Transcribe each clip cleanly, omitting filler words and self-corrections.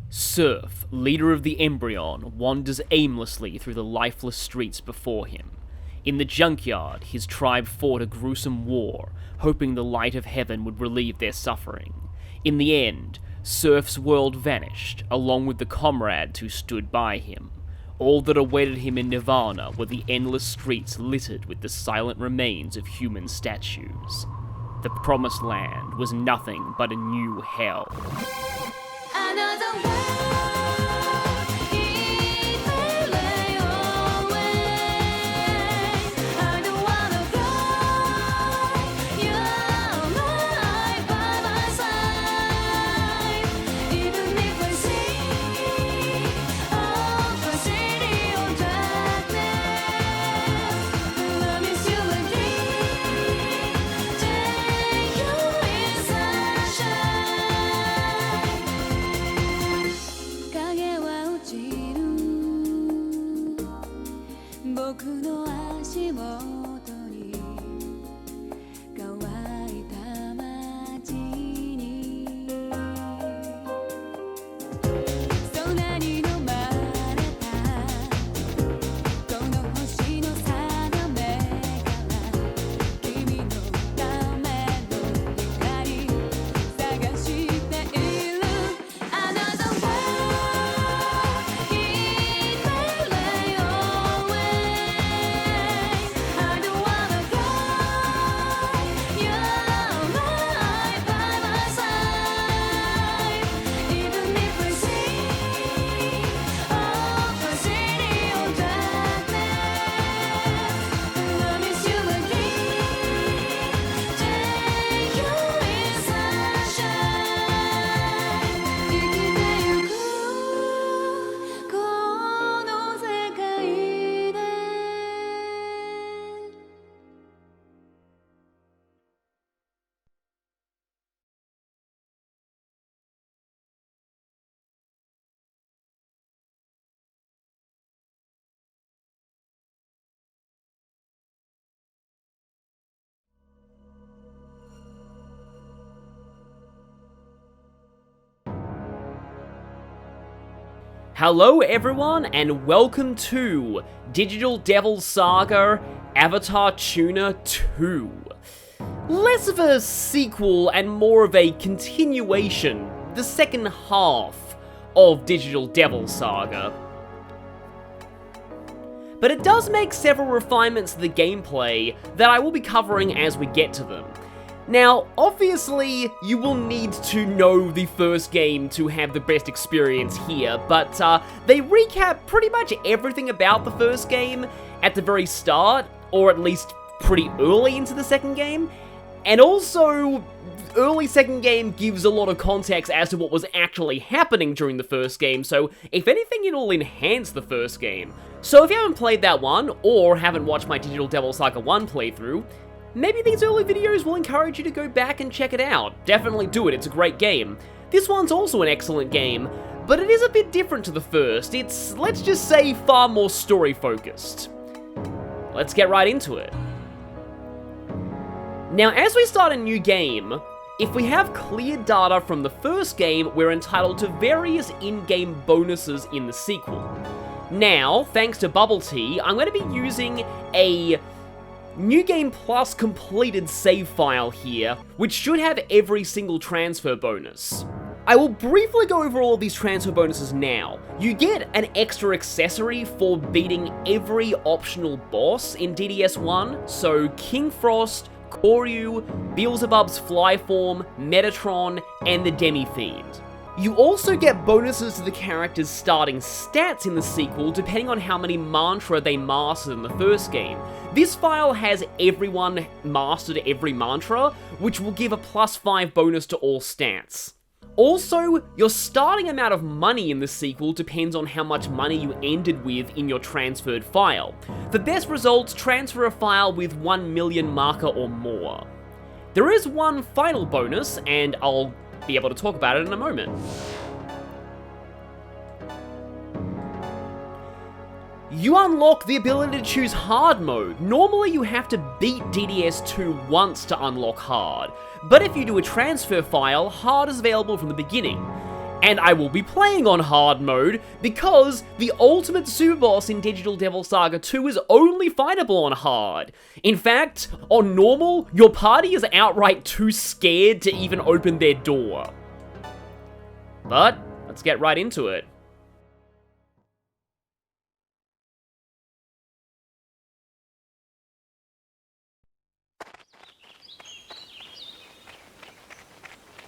Surf, leader of the Embryon, wanders aimlessly through the lifeless streets before him. In the junkyard, his tribe fought a gruesome war, hoping the light of heaven would relieve their suffering. In the end, Surf's world vanished, along with the comrades who stood by him. All that awaited him in Nirvana were the endless streets littered with the silent remains of human statues. The Promised Land was nothing but a new hell. Another world, it may lay away. I don't wanna go. You're right by my side. Even if I see a city of darkness, I miss you and dream. Take you in sunshine. 影は落ちる僕の足元に乾いた街に空に飲まれたこの星の定めから君のための光探している Another world, it may lay away. I don't wanna go. You're right by my side. Even if I see a city of darkness, I miss you and dream. Take you in sunshine. 生きてゆくこの世界で Hello everyone, and welcome to Digital Devil Saga Avatar Tuner 2. Less of a sequel and more of a continuation, the second half of Digital Devil Saga. But it does make several refinements to the gameplay that I will be covering as we get to them. Now, obviously, you will need to know the first game to have the best experience here, but they recap pretty much everything about the first game at the very start, or at least pretty early into the second game, and also, early second game gives a lot of context as to what was actually happening during the first game, so if anything, it'll enhance the first game. So if you haven't played that one, or haven't watched my Digital Devil Saga 1 playthrough, maybe these early videos will encourage you to go back and check it out. Definitely do it, it's a great game. This one's also an excellent game, but it is a bit different to the first. It's, let's just say, far more story-focused. Let's get right into it. Now, as we start a new game, if we have clear data from the first game, we're entitled to various in-game bonuses in the sequel. Now, thanks to Bubble Tea, I'm going to be using a New Game Plus completed save file here, which should have every single transfer bonus. I will briefly go over all of these transfer bonuses now. You get an extra accessory for beating every optional boss in DDS1, so King Frost, Koryu, Beelzebub's Flyform, Metatron, and the Demi-Fiend. You also get bonuses to the character's starting stats in the sequel depending on how many mantra they mastered in the first game. This file has everyone mastered every mantra, which will give a +5 bonus to all stats. Also, your starting amount of money in the sequel depends on how much money you ended with in your transferred file. For best results, transfer a file with 1 million marker or more. There is one final bonus, and I'll be able to talk about it in a moment. You unlock the ability to choose hard mode. Normally you have to beat DDS2 once to unlock hard, but if you do a transfer file, hard is available from the beginning. And I will be playing on hard mode because the ultimate super boss in Digital Devil Saga 2 is only fightable on hard. In fact, on normal, your party is outright too scared to even open their door. But let's get right into it.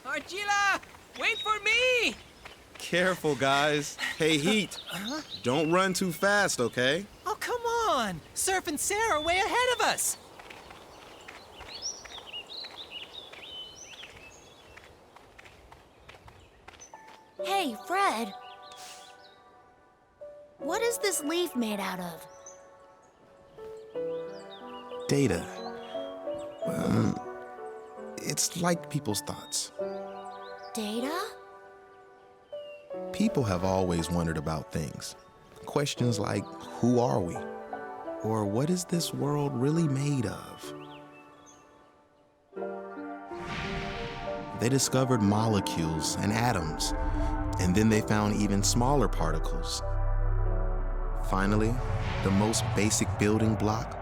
Argila! Wait for me! Careful, guys. Hey, Heat. Don't run too fast, okay? Oh, come on! Surf and Sarah are way ahead of us! Hey, Fred. What is this leaf made out of? Data. It's like people's thoughts. Data? People have always wondered about things. Questions like, who are we? Or what is this world really made of? They discovered molecules and atoms, and then they found even smaller particles. Finally, the most basic building block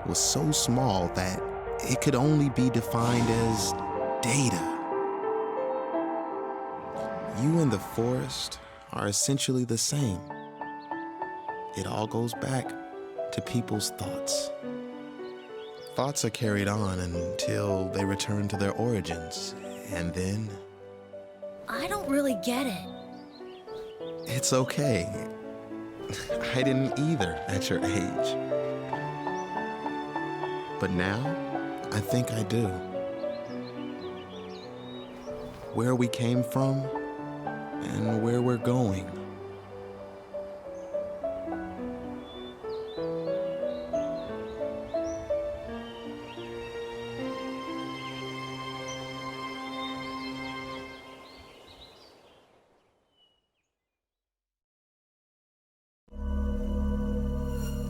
was so small that it could only be defined as data. You and the forest are essentially the same. It all goes back to people's thoughts. Thoughts are carried on until they return to their origins, and then... I don't really get it. It's okay. I didn't either at your age. But now, I think I do. Where we came from and where we're going.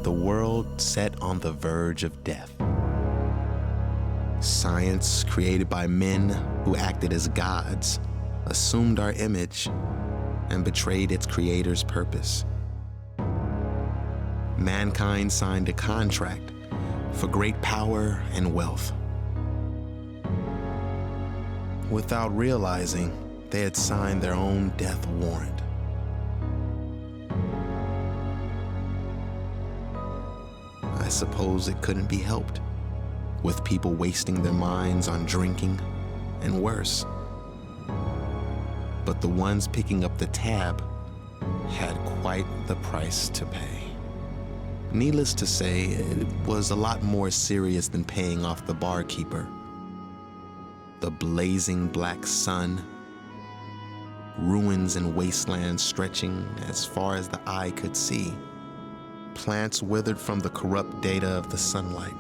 The world set on the verge of death. Science, created by men who acted as gods, assumed our image and betrayed its creator's purpose. Mankind signed a contract for great power and wealth. Without realizing, they had signed their own death warrant. I suppose it couldn't be helped, with people wasting their minds on drinking and worse. But the ones picking up the tab had quite the price to pay. Needless to say, it was a lot more serious than paying off the barkeeper. The blazing black sun, ruins and wastelands stretching as far as the eye could see, plants withered from the corrupt data of the sunlight.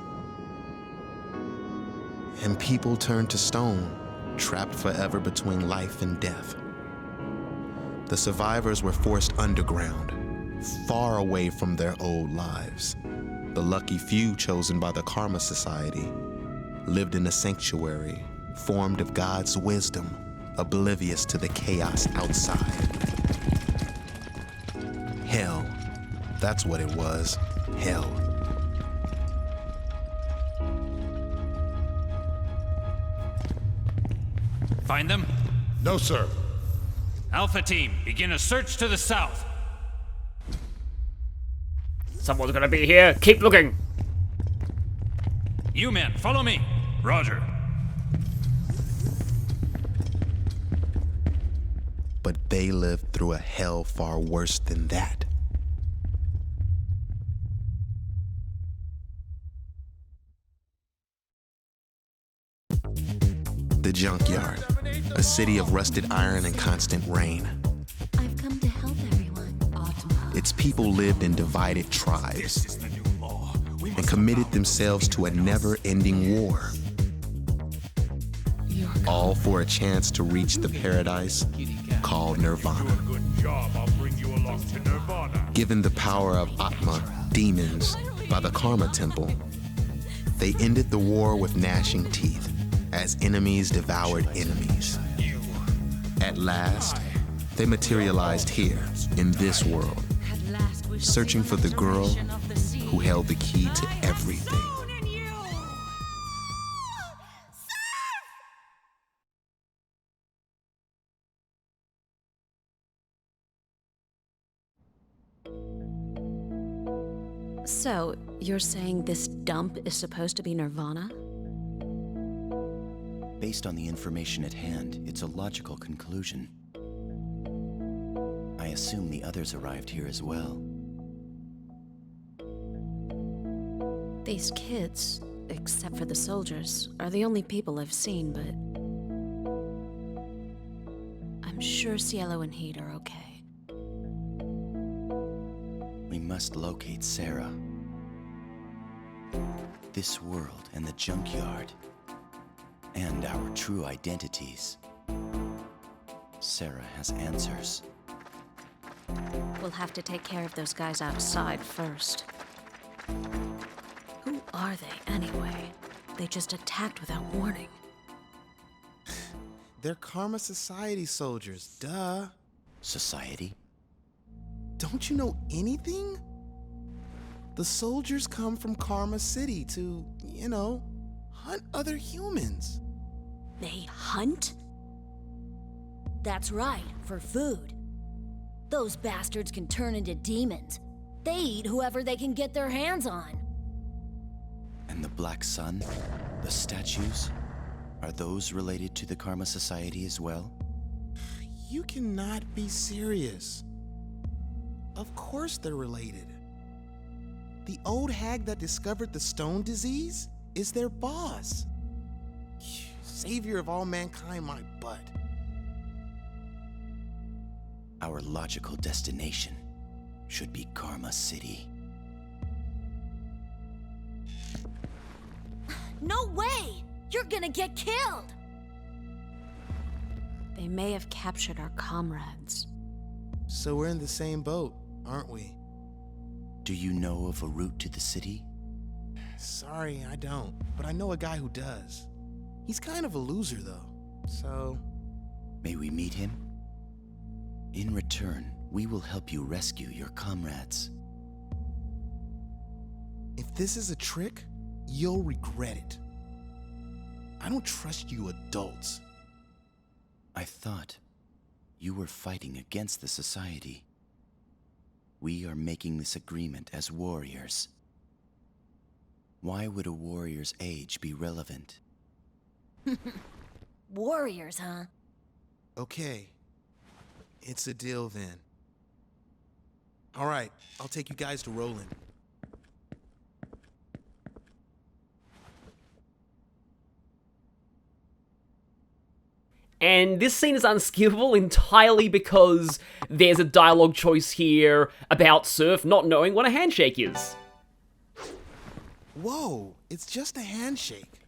And people turned to stone, trapped forever between life and death. The survivors were forced underground, far away from their old lives. The lucky few chosen by the Karma Society lived in a sanctuary formed of God's wisdom, oblivious to the chaos outside. Hell, that's what it was, hell. Find them? No, sir. Alpha team, begin a search to the south. Someone's gonna be here. Keep looking. You men, follow me. Roger. But they lived through a hell far worse than that. The junkyard, a city of rusted iron and constant rain. I've come to help everyone. Its people lived in divided tribes and committed themselves to a never-ending war, all for a chance to reach the paradise called Nirvana. Given the power of Atma, demons, by the Karma Temple, they ended the war with gnashing teeth as enemies devoured enemies. At last, They materialized here, in this world, searching for the girl who held the key to everything. So, you're saying this dump is supposed to be Nirvana? Based on the information at hand, it's a logical conclusion. I assume the others arrived here as well. These kids, except for the soldiers, are the only people I've seen, but I'm sure Cielo and Heat are okay. We must locate Sarah. This world and the junkyard. And our true identities. Sarah has answers. We'll have to take care of those guys outside first. Who are they, anyway? They just attacked without warning. They're Karma Society soldiers, duh. Society? Don't you know anything? The soldiers come from Karma City to, hunt other humans. They hunt? That's right, for food. Those bastards can turn into demons. They eat whoever they can get their hands on. And the Black Sun? The statues? Are those related to the Karma Society as well? You cannot be serious. Of course they're related. The old hag that discovered the stone disease is their boss. Savior of all mankind, my butt. Our logical destination should be Karma City. No way! You're gonna get killed! They may have captured our comrades. So we're in the same boat, aren't we? Do you know of a route to the city? Sorry, I don't. But I know a guy who does. He's kind of a loser, though. So... May we meet him? In return, we will help you rescue your comrades. If this is a trick, you'll regret it. I don't trust you adults. I thought you were fighting against the society. We are making this agreement as warriors. Why would a warrior's age be relevant? Warriors, huh? Okay. It's a deal then. All right, I'll take you guys to Roland. And this scene is unskippable entirely because there's a dialogue choice here about Surf not knowing what a handshake is. Whoa, it's just a handshake.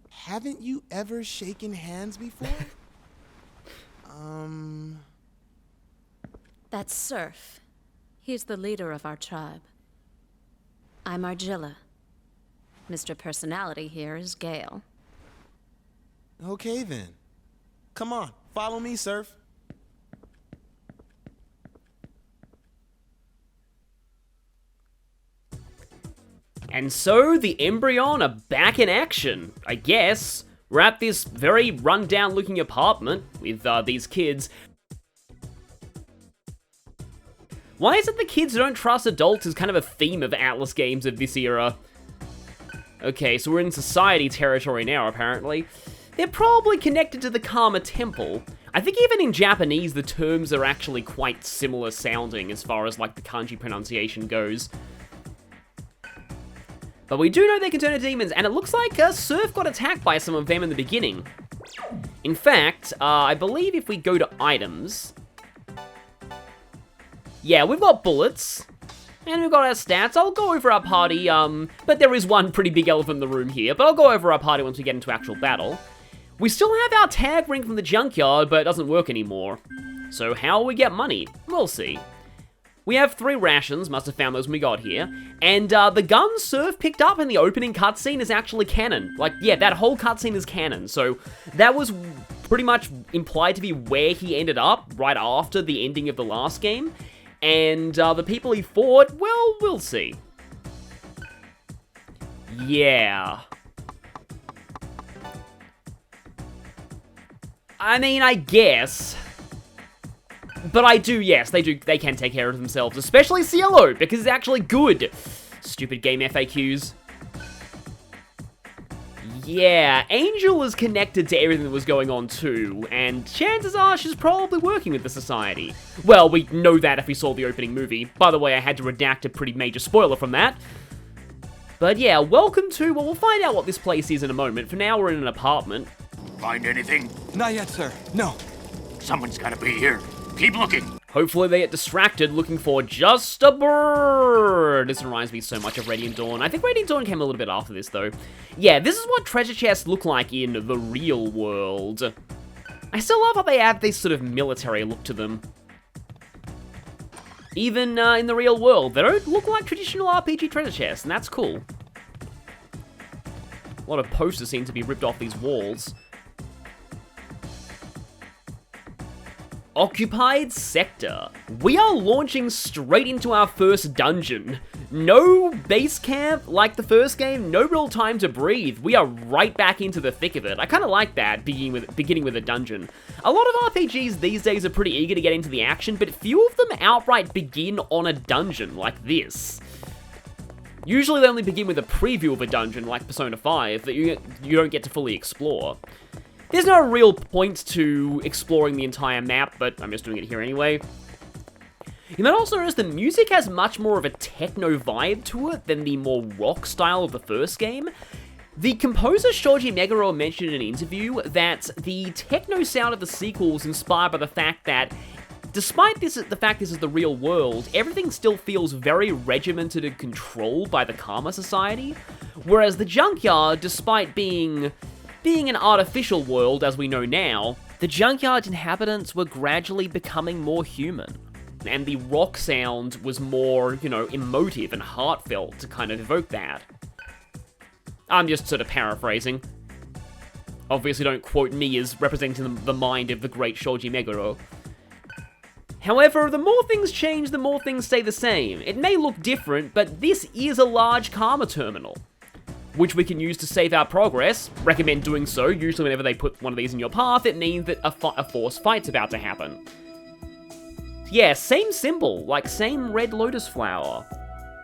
Haven't you ever shaken hands before? That's Surf. He's the leader of our tribe. I'm Argilla. Mr. Personality here is Gale. Okay then. Come on, follow me, Surf. And so the Embryon are back in action, I guess. We're at this very run-down looking apartment with these kids. Why is it the kids don't trust adults is kind of a theme of Atlas games of this era? Okay, so we're in society territory now, apparently. They're probably connected to the Karma Temple. I think even in Japanese, the terms are actually quite similar sounding as far as, like, the kanji pronunciation goes. But we do know they can turn into demons, and it looks like Surf got attacked by some of them in the beginning. In fact, I believe if we go to items... Yeah, we've got bullets, and we've got our stats. I'll go over our party, but there is one pretty big elephant in the room here, but I'll go over our party once we get into actual battle. We still have our tag ring from the junkyard, but it doesn't work anymore. So how will we get money? We'll see. We have 3 rations, must have found those when we got here, and the gun Surf picked up in the opening cutscene is actually canon. Like, yeah, that whole cutscene is canon, so that was pretty much implied to be where he ended up right after the ending of the last game. And the people he fought, well, we'll see. Yeah. I mean, I guess. But yes, they can take care of themselves, especially Cielo, because it's actually good. Stupid game FAQs. Yeah, Angel is connected to everything that was going on too, and chances are she's probably working with the Society. Well, we know that if we saw the opening movie. By the way, I had to redact a pretty major spoiler from that. But yeah, welcome to, well, we'll find out what this place is in a moment. For now, we're in an apartment. Find anything? Not yet, sir. No. Someone's gotta be here. Keep looking. Hopefully they get distracted looking for just a bird. This reminds me so much of Radiant Dawn. I think Radiant Dawn came a little bit after this, though. Yeah, this is what treasure chests look like in the real world. I still love how they add this sort of military look to them. Even in the real world, they don't look like traditional RPG treasure chests, and that's cool. A lot of posters seem to be ripped off these walls. Occupied Sector. We are launching straight into our first dungeon. No base camp like the first game, no real time to breathe. We are right back into the thick of it. I kind of like that, beginning with a dungeon. A lot of RPGs these days are pretty eager to get into the action, but few of them outright begin on a dungeon like this. Usually they only begin with a preview of a dungeon like Persona 5 that you don't get to fully explore. There's no real point to exploring the entire map, but I'm just doing it here anyway. You might also notice the music has much more of a techno vibe to it than the more rock style of the first game. The composer Shoji Meguro mentioned in an interview that the techno sound of the sequel was inspired by the fact that, despite the fact this is the real world, everything still feels very regimented and controlled by the Karma Society, whereas the Junkyard, despite being an artificial world, as we know now, the Junkyard inhabitants were gradually becoming more human. And the rock sound was more, emotive and heartfelt to kind of evoke that. I'm just sort of paraphrasing. Obviously don't quote me as representing the mind of the great Shoji Meguro. However, the more things change, the more things stay the same. It may look different, but this is a large Karma terminal, which we can use to save our progress. Recommend doing so. Usually whenever they put one of these in your path, it means that a force fight's about to happen. Yeah, same symbol, like same red lotus flower.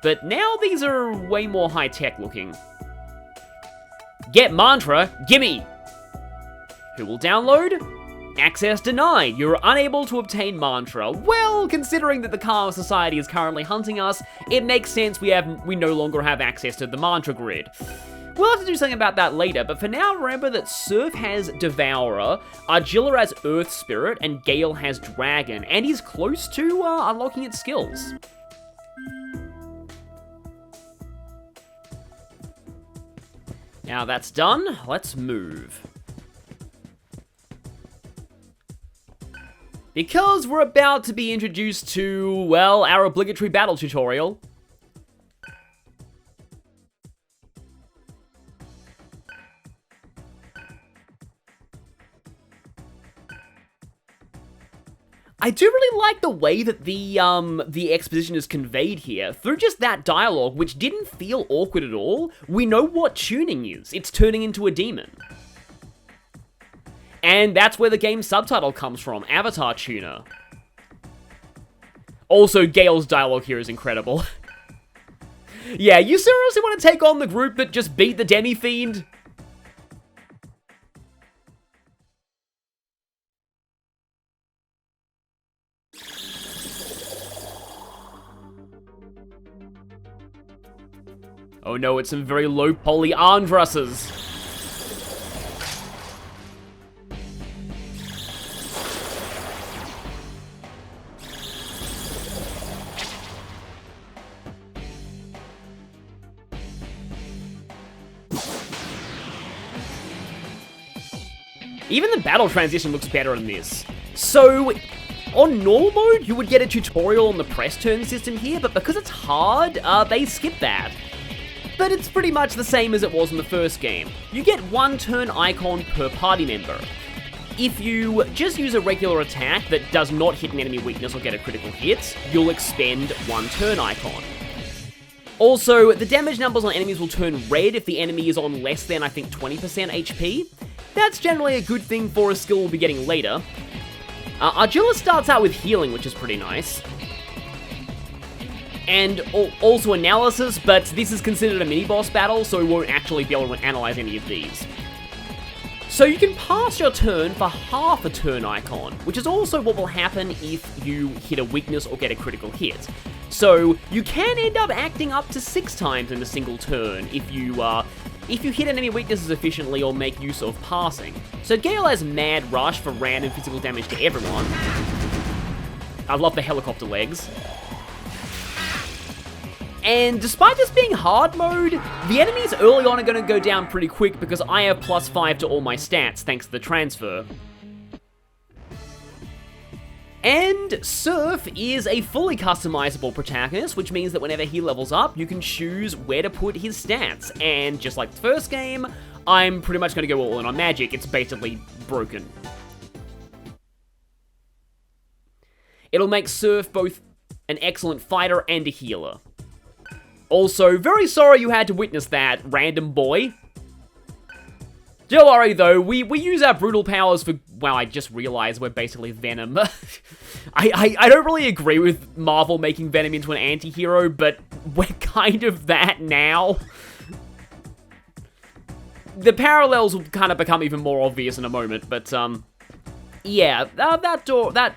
But now these are way more high-tech looking. Get mantra, gimme! Who will download? Access denied. You're unable to obtain mantra. Well, considering that the Karma Society is currently hunting us, it makes sense we no longer have access to the mantra grid. We'll have to do something about that later, but for now, remember that Surf has Devourer, Argilla has Earth Spirit, and Gale has Dragon, and he's close to unlocking its skills. Now that's done, let's move. Because we're about to be introduced to, well, our obligatory battle tutorial. I do really like the way that the exposition is conveyed here. Through just that dialogue, which didn't feel awkward at all, we know what tuning is. It's turning into a demon. And that's where the game's subtitle comes from, Avatar Tuner. Also, Gale's dialogue here is incredible. Yeah, you seriously want to take on the group that just beat the Demi-Fiend? Oh no, it's some very low poly Andrusses. Even the battle transition looks better in this. So, on normal mode, you would get a tutorial on the press turn system here, but because it's hard, they skip that. But it's pretty much the same as it was in the first game. You get one turn icon per party member. if you just use a regular attack that does not hit an enemy weakness or get a critical hit, you'll expend 1 turn icon. Also, the damage numbers on enemies will turn red if the enemy is on less than, I think, 20% HP. That's generally a good thing for a skill we'll be getting later. Argilla starts out with healing, which is pretty nice. And also analysis, but this is considered a mini-boss battle, so we won't actually be able to analyze any of these. So you can pass your turn for half a turn icon, which is also what will happen if you hit a weakness or get a critical hit. So you can end up acting up to 6 times in a single turn if you hit enemy weaknesses efficiently or make use of passing. So Gale has Mad Rush for random physical damage to everyone. I love the helicopter legs. And despite this being hard mode, the enemies early on are going to go down pretty quick because I have +5 to all my stats thanks to the transfer. And Surf is a fully customizable protagonist, which means that whenever he levels up, you can choose where to put his stats. And just like the first game, I'm pretty much going to go all in on magic. It's basically broken. It'll make Surf both an excellent fighter and a healer. Also, very sorry you had to witness that, random boy. Don't worry though, we use our brutal powers for... Wow, I just realized we're basically Venom. I don't really agree with Marvel making Venom into an anti-hero, but we're kind of that now. The parallels will kind of become even more obvious in a moment, but yeah, that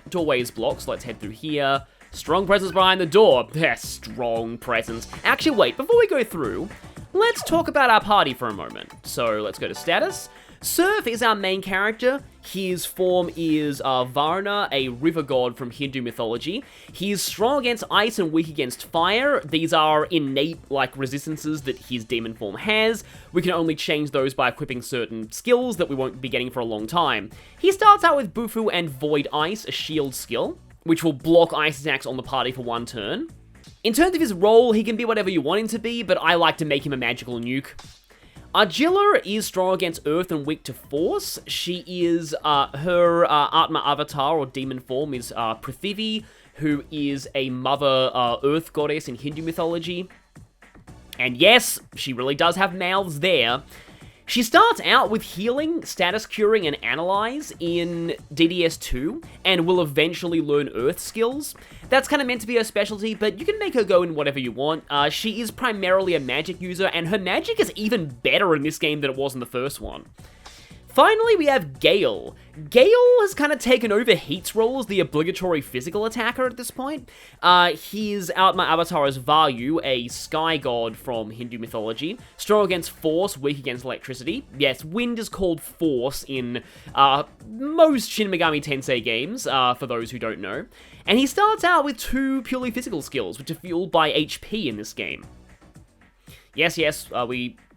doorway is blocked, so let's head through here. Strong presence behind the door. Yes, strong presence. Actually, wait, before we go through, let's talk about our party for a moment. So, let's go to status. Surf is our main character. His form is Varna, a river god from Hindu mythology. He is strong against ice and weak against fire. These are innate, resistances that his demon form has. We can only change those by equipping certain skills that we won't be getting for a long time. He starts out with Bufu and Void Ice, a shield skill, which will block ice attacks on the party for 1 turn. In terms of his role, he can be whatever you want him to be, but I like to make him a magical nuke. Argilla is strong against earth and weak to force. She is, her Atma avatar or demon form is Prithivi, who is a mother earth goddess in Hindu mythology. And yes, she really does have mouths there. She starts out with healing, status curing, and analyze in DDS 2, and will eventually learn earth skills. That's kind of meant to be her specialty, but you can make her go in whatever you want. She is primarily a magic user, and her magic is even better in this game than it was in the first one. Finally, we have Gale. Gale has kind of taken over Heat's role as the obligatory physical attacker at this point. His Atma avatar is Vayu, a sky god from Hindu mythology. Strong against force, weak against electricity. Yes, wind is called force in most Shin Megami Tensei games, for those who don't know. And he starts out with 2 purely physical skills, which are fueled by HP in this game. Yes,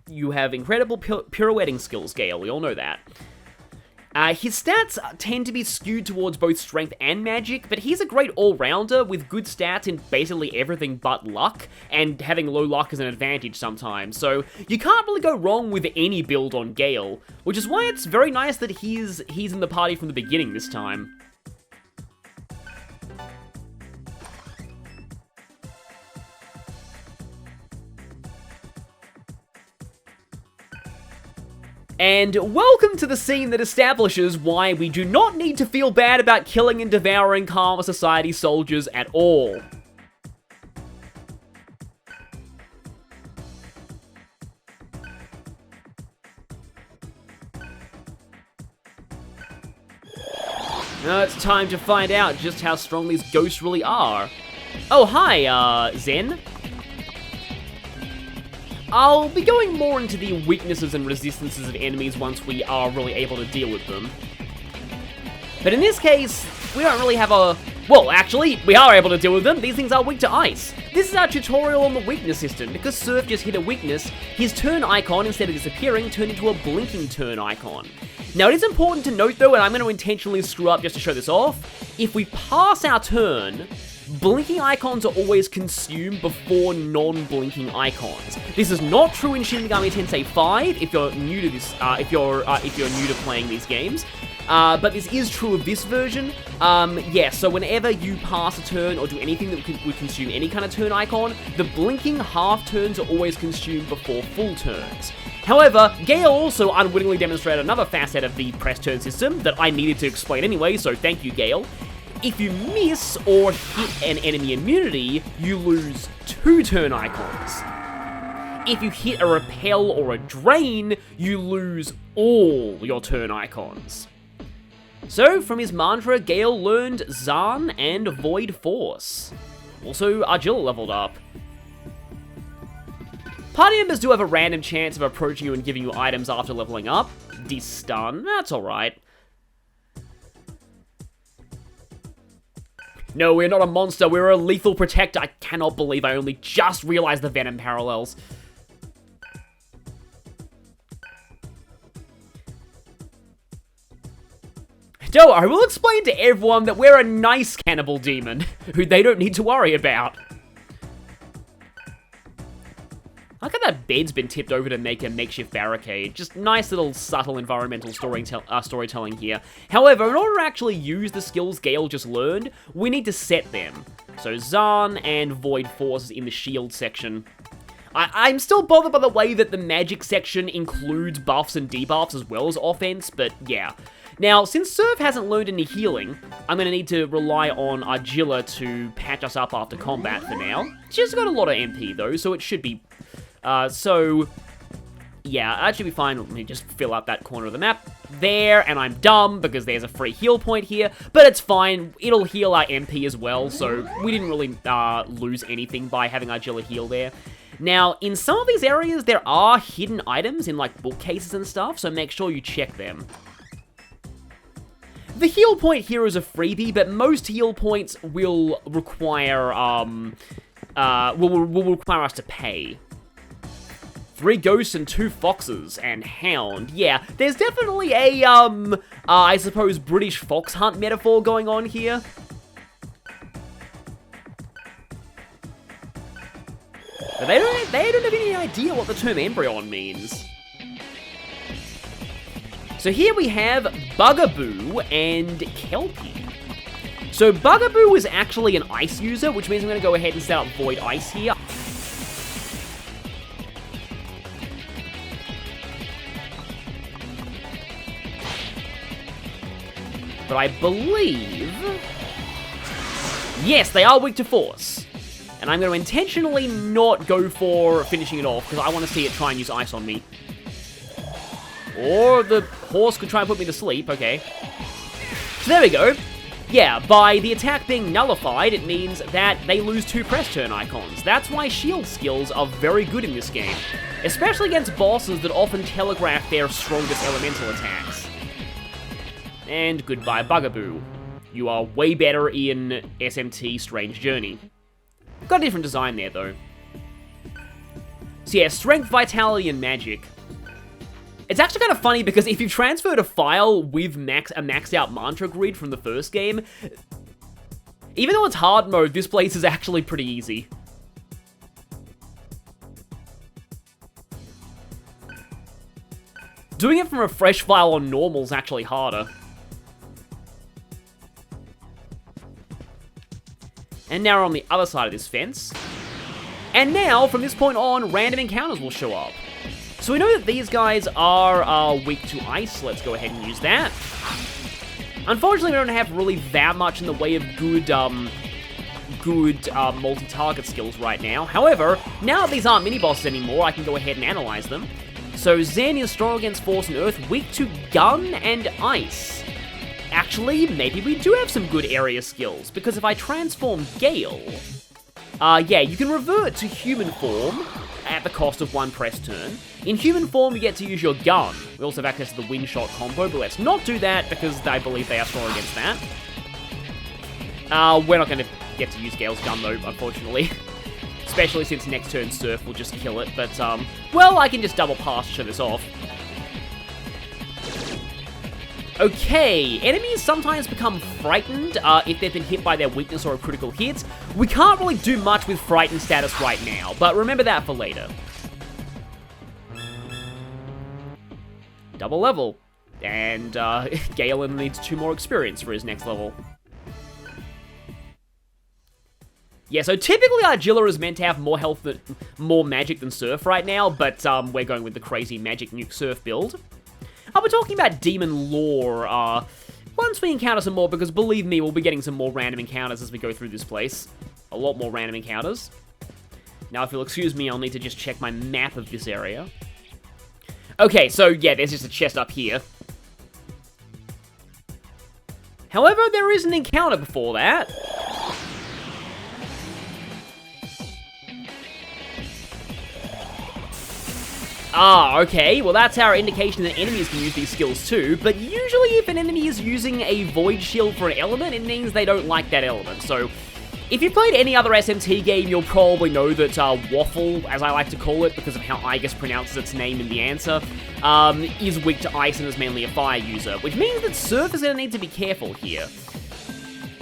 you have incredible pirouetting skills, Gale, we all know that. His stats tend to be skewed towards both strength and magic, but he's a great all-rounder with good stats in basically everything but luck, and having low luck is an advantage sometimes, so you can't really go wrong with any build on Gale, which is why it's very nice that he's in the party from the beginning this time. And welcome to the scene that establishes why we do not need to feel bad about killing and devouring Karma Society soldiers at all. Now it's time to find out just how strong these ghosts really are. Oh, hi, Zen. I'll be going more into the weaknesses and resistances of enemies once we are really able to deal with them. But in this case, we don't really have a... Well, actually, we are able to deal with them. These things are weak to ice. This is our tutorial on the weakness system. Because Surf just hit a weakness, his turn icon, instead of disappearing, turned into a blinking turn icon. Now, it is important to note, though, and I'm going to intentionally screw up just to show this off, if we pass our turn, blinking icons are always consumed before non-blinking icons. This is not true in Shin Megami Tensei 5 if you're new to this, if you're new to playing these games. But this is true of this version. Yeah, so whenever you pass a turn or do anything that would consume any kind of turn icon, the blinking half turns are always consumed before full turns. However, Gale also unwittingly demonstrated another facet of the press turn system that I needed to explain anyway, so thank you, Gale. If you miss or hit an enemy immunity, you lose 2 turn icons. If you hit a repel or a drain, you lose all your turn icons. So, from his mantra, Gale learned Zahn and Void Force. Also, Argilla leveled up. Party members do have a random chance of approaching you and giving you items after leveling up. Destun, that's alright. No, we're not a monster, we're a lethal protector. I cannot believe I only just realized the Venom parallels. Don't worry, we'll explain to everyone that we're a nice cannibal demon, who they don't need to worry about. I like how that bed's been tipped over to make a makeshift barricade. Just nice little subtle environmental storytelling here. However, in order to actually use the skills Gale just learned, we need to set them. So Zahn and Void Force is in the shield section. I'm still bothered by the way that the magic section includes buffs and debuffs as well as offense, but yeah. Now, since Serve hasn't learned any healing, I'm going to need to rely on Argilla to patch us up after combat for now. She's got a lot of MP though, so it should be... so, yeah, that should be fine. Let me just fill out that corner of the map there, and I'm dumb because there's a free heal point here, but it's fine. It'll heal our MP as well, so we didn't really lose anything by having Argilla heal there. Now, in some of these areas, there are hidden items in, like, bookcases and stuff, so make sure you check them. The heal point here is a freebie, but most heal points will require, will require us to pay. 3 ghosts and 2 foxes and hound. Yeah, there's definitely a, I suppose British fox hunt metaphor going on here. But they don't have any idea what the term embryon means. So here we have Bugaboo and Kelpie. So Bugaboo is actually an ice user, which means I'm going to go ahead and set up Void Ice here. But I believe... yes, they are weak to Force. And I'm going to intentionally not go for finishing it off, because I want to see it try and use ice on me. Or the horse could try and put me to sleep, okay. So there we go. Yeah, by the attack being nullified, it means that they lose 2 press turn icons. That's why shield skills are very good in this game, especially against bosses that often telegraph their strongest elemental attacks. And goodbye, Bugaboo. You are way better in SMT Strange Journey. Got a different design there, though. So yeah, Strength, Vitality, and Magic. It's actually kind of funny because if you've transferred a file with a maxed out mantra grid from the first game, even though it's hard mode, this place is actually pretty easy. Doing it from a fresh file on normal is actually harder. And now we're on the other side of this fence. And now, from this point on, random encounters will show up. So we know that these guys are weak to ice. Let's go ahead and use that. Unfortunately, we don't have really that much in the way of good multi-target skills right now. However, now that these aren't mini-bosses anymore, I can go ahead and analyze them. So Zen is strong against Force and Earth, weak to Gun and Ice. Actually, maybe we do have some good area skills, because if I transform Gale... yeah, you can revert to human form at the cost of 1 press turn. In human form, you get to use your gun. We also have access to the wind shot combo, but let's not do that because I believe they are strong against that. We're not going to get to use Gale's gun, though, unfortunately. Especially since next turn Surf will just kill it, but, well, I can just double pass to show this off. Okay, enemies sometimes become frightened if they've been hit by their weakness or a critical hit. We can't really do much with frightened status right now, but remember that for later. Double level. And Galen needs 2 more experience for his next level. Yeah, so typically Argilla is meant to have more health, more magic than Surf right now, but we're going with the crazy magic nuke Surf build. We're talking about demon lore once we encounter some more, because believe me, we'll be getting some more random encounters as we go through this place. A lot more random encounters. Now, if you'll excuse me, I'll need to just check my map of this area. Okay, so yeah, there's just a chest up here. However, there is an encounter before that. Ah, okay, well that's our indication that enemies can use these skills too, but usually if an enemy is using a void shield for an element, it means they don't like that element. So, if you've played any other SMT game, you'll probably know that Waffle, as I like to call it, because of how Igus pronounces its name in the answer, is weak to ice and is mainly a fire user, which means that Surf is going to need to be careful here.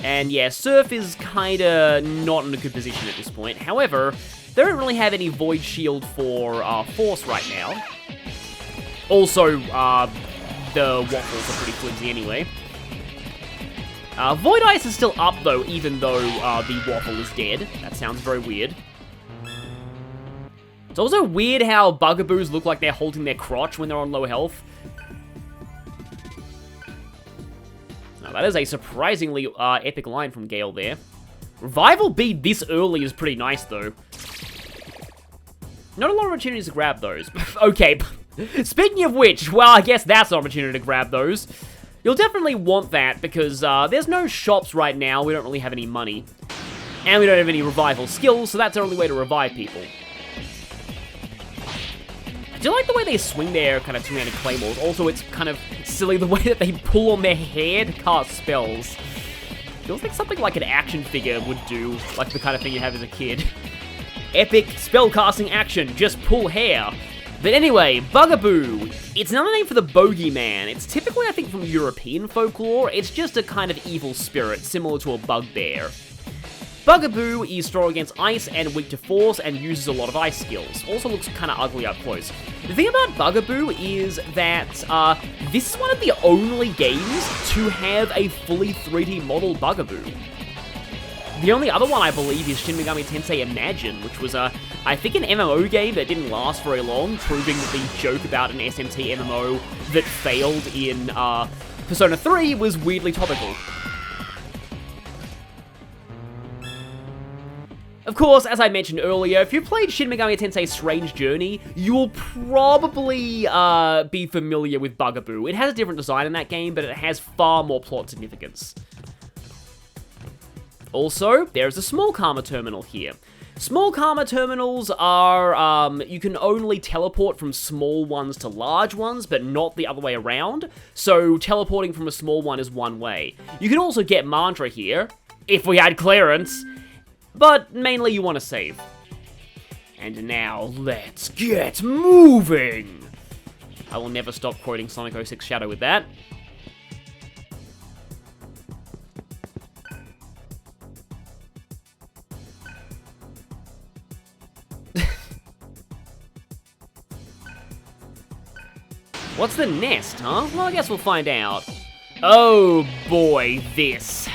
And yeah, Surf is kinda not in a good position at this point. However, they don't really have any Void Shield for Force right now. Also, the Waffles are pretty flimsy anyway. Void Ice is still up though, even though the Waffle is dead. That sounds very weird. It's also weird how Bugaboos look like they're holding their crotch when they're on low health. Now, that is a surprisingly epic line from Gale there. Revival B this early is pretty nice though. Not a lot of opportunities to grab those. Okay, speaking of which, well, I guess that's an opportunity to grab those. You'll definitely want that, because there's no shops right now, we don't really have any money. And we don't have any revival skills, so that's our only way to revive people. I do like the way they swing their kind of two-handed claymores. Also, it's kind of silly the way that they pull on their hair to cast spells. Feels like something like an action figure would do, like the kind of thing you have as a kid. Epic spellcasting action, just pull hair. But anyway, Bugaboo. It's another name for the bogeyman. It's typically, I think, from European folklore. It's just a kind of evil spirit, similar to a bugbear. Bugaboo is strong against ice and weak to force and uses a lot of ice skills. Also looks kind of ugly up close. The thing about Bugaboo is that this is one of the only games to have a fully 3D model Bugaboo. The only other one, I believe, is Shin Megami Tensei Imagine, which was, I think, an MMO game that didn't last very long, proving that the joke about an SMT MMO that failed in Persona 3 was weirdly topical. Of course, as I mentioned earlier, if you played Shin Megami Tensei Strange Journey, you will probably be familiar with Bugaboo. It has a different design in that game, but it has far more plot significance. Also, there's a small Karma terminal here. Small Karma terminals are, you can only teleport from small ones to large ones, but not the other way around. So, teleporting from a small one is one way. You can also get Mantra here, if we had clearance, but mainly you want to save. And now, let's get moving! I will never stop quoting Sonic 06 Shadow with that. What's the nest, huh? Well, I guess we'll find out. Oh boy, this.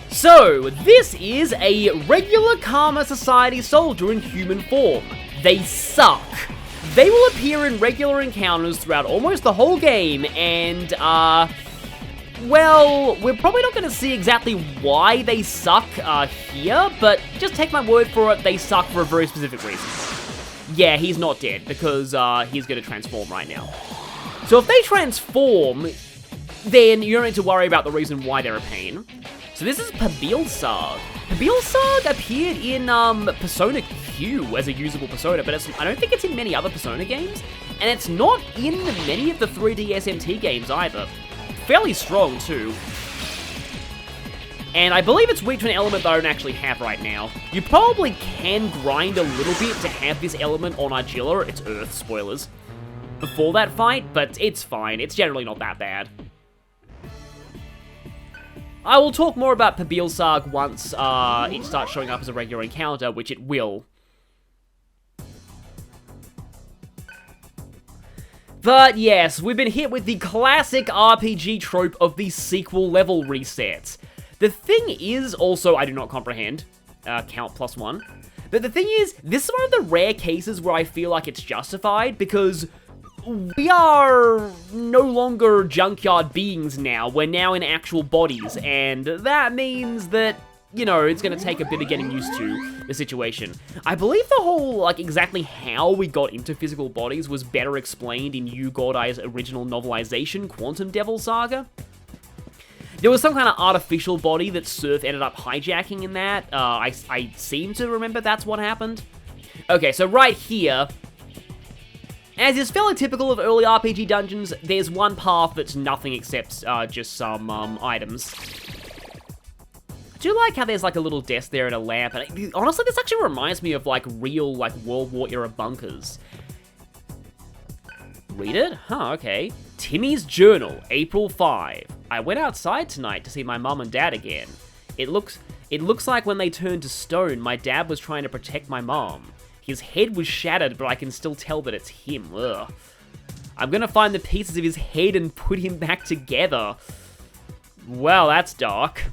So, this is a regular Karma Society soldier in human form. They suck. They will appear in regular encounters throughout almost the whole game, and, well, we're probably not going to see exactly why they suck here, but just take my word for it, they suck for a very specific reason. Yeah, he's not dead, because he's going to transform right now. So if they transform, then you don't need to worry about the reason why they're a pain. So this is Pabilsarg. Pabilsarg appeared in Persona Q as a usable Persona, but I don't think it's in many other Persona games, and it's not in many of the 3D SMT games either. Fairly strong, too. And I believe it's weak to an element that I don't actually have right now. You probably can grind a little bit to have this element on Argilla. It's Earth, spoilers. before that fight, but it's fine. It's generally not that bad. I will talk more about Pabilsarg once it starts showing up as a regular encounter, which it will. But yes, we've been hit with the classic RPG trope of the sequel level resets. The thing is, also, I do not comprehend, count +1, but the thing is, this is one of the rare cases where I feel like it's justified, because we are no longer junkyard beings now, we're now in actual bodies, and that means that, you know, it's gonna take a bit of getting used to the situation. I believe the whole, like, exactly how we got into physical bodies was better explained in Yu Godai's original novelization, Quantum Devil Saga. There was some kind of artificial body that Surf ended up hijacking in that. I seem to remember that's what happened. Okay, so right here, as is fairly typical of early RPG dungeons, there's one path that's nothing except just some items. I do like how there's like a little desk there and a lamp, and honestly, this actually reminds me of like real like World War era bunkers. Read it? Huh, okay. Timmy's journal, April 5. I went outside tonight to see my mum and dad again. It looks like when they turned to stone, my dad was trying to protect my mom. His head was shattered, but I can still tell that it's him. Ugh. I'm gonna find the pieces of his head and put him back together. Well, that's dark.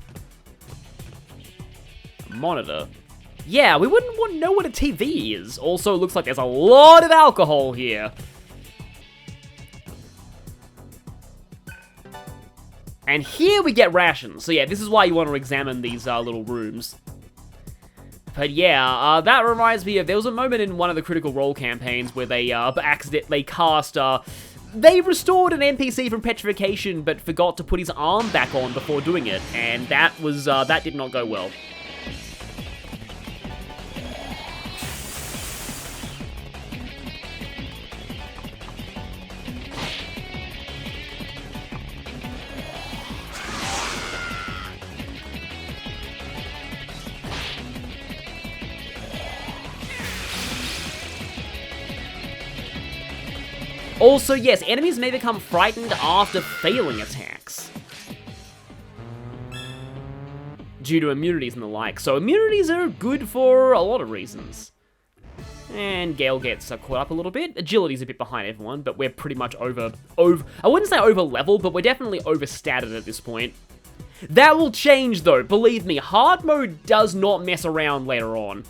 Monitor. Yeah, we wouldn't want to know what a TV is. Also, it looks like there's a lot of alcohol here. And here we get rations. So yeah, this is why you want to examine these little rooms. But yeah, that reminds me of, there was a moment in one of the Critical Role campaigns where they accidentally cast, they restored an NPC from petrification, but forgot to put his arm back on before doing it. And that was, that did not go well. Also, yes, enemies may become frightened after failing attacks due to immunities and the like. So immunities are good for a lot of reasons. And Gale gets caught up a little bit. Agility's a bit behind everyone, but we're pretty much over I wouldn't say over level, but we're definitely overstatted at this point. That will change though, believe me, hard mode does not mess around later on.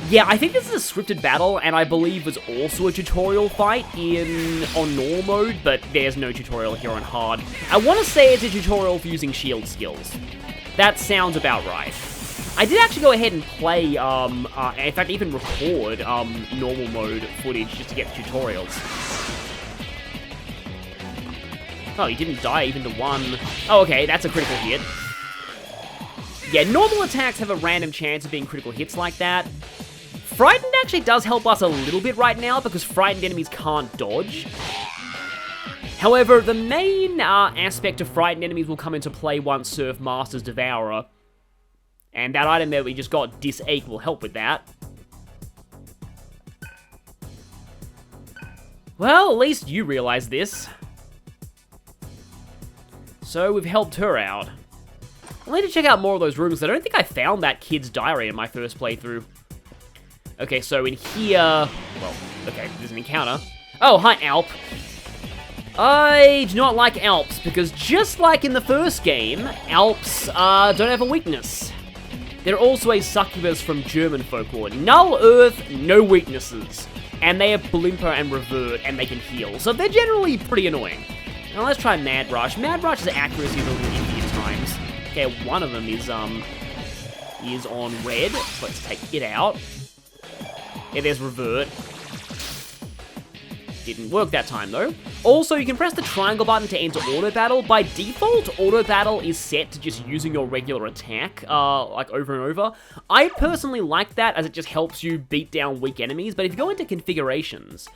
Yeah, I think this is a scripted battle, and I believe was also a tutorial fight on normal mode, but there's no tutorial here on hard. I want to say it's a tutorial for using shield skills. That sounds about right. I did actually go ahead and play, in fact even record, normal mode footage just to get the tutorials. Oh, he didn't die even to one. Oh, okay, that's a critical hit. Yeah, normal attacks have a random chance of being critical hits like that. Frightened actually does help us a little bit right now because frightened enemies can't dodge. However, the main aspect of frightened enemies will come into play once Surf masters Devourer. And that item there we just got, Disache, will help with that. Well, at least you realize this. So we've helped her out. I'll need to check out more of those rooms. I don't think I found that kid's diary in my first playthrough. Okay, so in here... Well, okay, there's an encounter. Oh, hi, Alp. I do not like Alps, because just like in the first game, Alps don't have a weakness. They're also a succubus from German folklore. Null Earth, no weaknesses. And they have Blimper and Revert, and they can heal. So they're generally pretty annoying. Now let's try Mad Rush. Mad Rush's accuracy is a little iffy at times. Okay, one of them is on red, so let's take it out. Yeah, there's Revert. Didn't work that time, though. Also, you can press the triangle button to enter auto battle. By default, auto battle is set to just using your regular attack, like over and over. I personally like that as it just helps you beat down weak enemies, but if you go into configurations,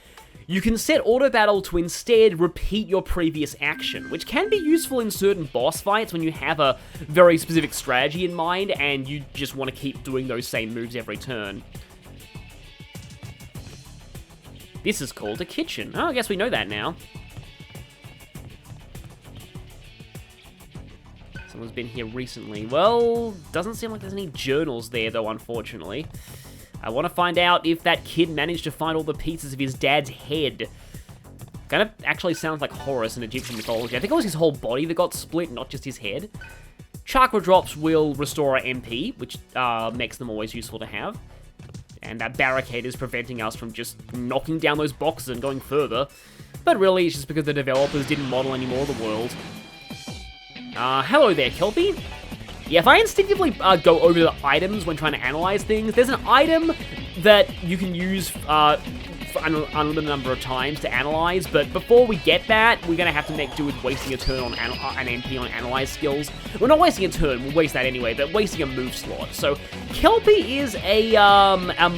you can set auto battle to instead repeat your previous action, which can be useful in certain boss fights when you have a very specific strategy in mind and you just want to keep doing those same moves every turn. This is called a kitchen. Oh, I guess we know that now. Someone's been here recently. Well, doesn't seem like there's any journals there, though, unfortunately. I want to find out if that kid managed to find all the pieces of his dad's head. Kind of actually sounds like Horus in Egyptian mythology. I think it was his whole body that got split, not just his head. Chakra drops will restore our MP, which makes them always useful to have. And that barricade is preventing us from just knocking down those boxes and going further. But really, it's just because the developers didn't model any more of the world. Hello there, Kelpie. Yeah, if I instinctively go over the items when trying to analyze things, there's an item that you can use for an unlimited number of times to analyze, but before we get that, we're gonna have to make do with wasting a turn on an MP on analyze skills. We're not wasting a turn, we'll waste that anyway, but wasting a move slot. So, Kelpie is a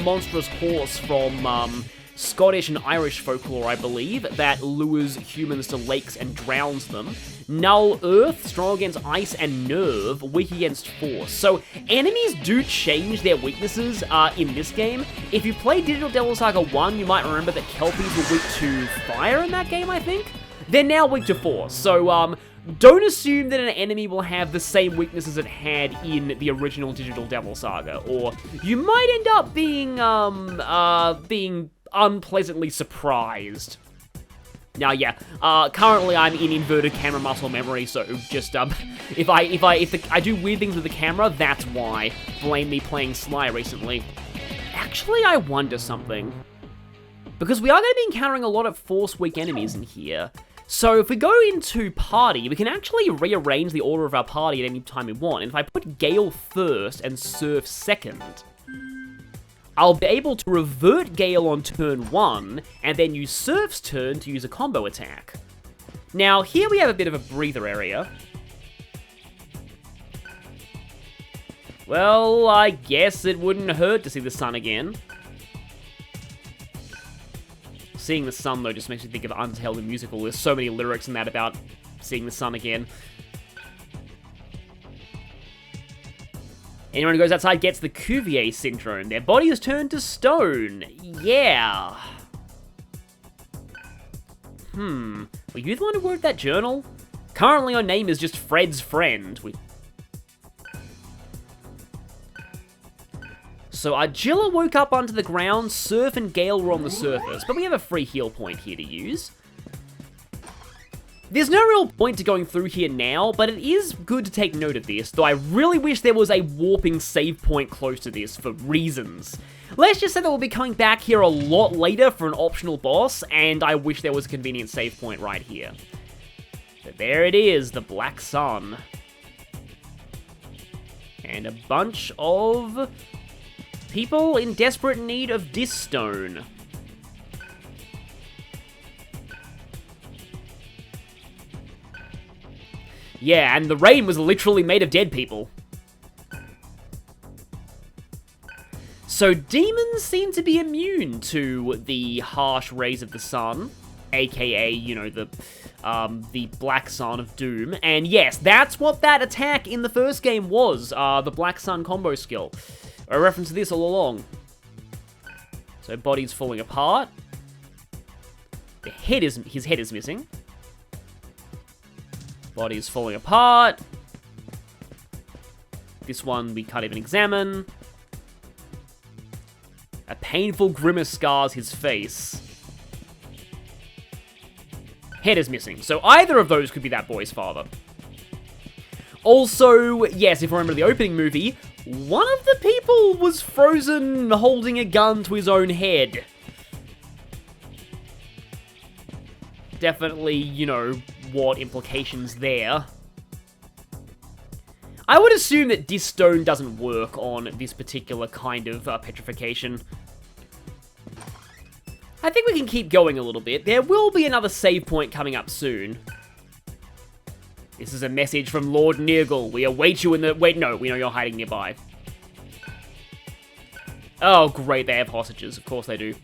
monstrous horse from, Scottish and Irish folklore, I believe, that lures humans to lakes and drowns them. Null Earth, strong against ice and nerve, weak against force. So enemies do change their weaknesses in this game. If you play Digital Devil Saga 1, you might remember that Kelpies were weak to fire in that game, I think. They're now weak to force, so don't assume that an enemy will have the same weaknesses it had in the original Digital Devil Saga, or you might end up being unpleasantly surprised. Now, yeah, currently I'm in inverted camera muscle memory, so just, if I do weird things with the camera, that's why. Blame me playing Sly recently. Actually, I wonder something. Because we are going to be encountering a lot of force-weak enemies in here. So if we go into party, we can actually rearrange the order of our party at any time we want. And if I put Gale first and Surf second, I'll be able to revert Gale on turn 1, and then use Surf's turn to use a combo attack. Now, here we have a bit of a breather area. Well, I guess it wouldn't hurt to see the sun again. Seeing the sun, though, just makes me think of Untailed the musical. There's so many lyrics in that about seeing the sun again. Anyone who goes outside gets the Cuvier syndrome. Their body is turned to stone. Yeah. Were you the one who wrote that journal? Currently, our name is just Fred's friend. So Argilla woke up onto the ground, Surf and Gale were on the surface, but we have a free heal point here to use. There's no real point to going through here now, but it is good to take note of this, though I really wish there was a warping save point close to this for reasons. Let's just say that we'll be coming back here a lot later for an optional boss, and I wish there was a convenient save point right here. But there it is, the Black Sun. And a bunch of people in desperate need of Dis Stone. Yeah, and the rain was literally made of dead people. So demons seem to be immune to the harsh rays of the sun, aka, you know, the Black Sun of Doom. And yes, that's what that attack in the first game was, the Black Sun combo skill. I referenced this all along. So body's falling apart. His head is missing. Body's falling apart. This one we can't even examine. A painful grimace scars his face. Head is missing, so either of those could be that boy's father. Also, yes, if you remember the opening movie, one of the people was frozen holding a gun to his own head. Definitely, you know, what implications there. I would assume that Dis Stone doesn't work on this particular kind of petrification. I think we can keep going a little bit. There will be another save point coming up soon. This is a message from Lord Nirgal. We await you in the... Wait, no, we know you're hiding nearby. Oh, great, they have hostages. Of course they do.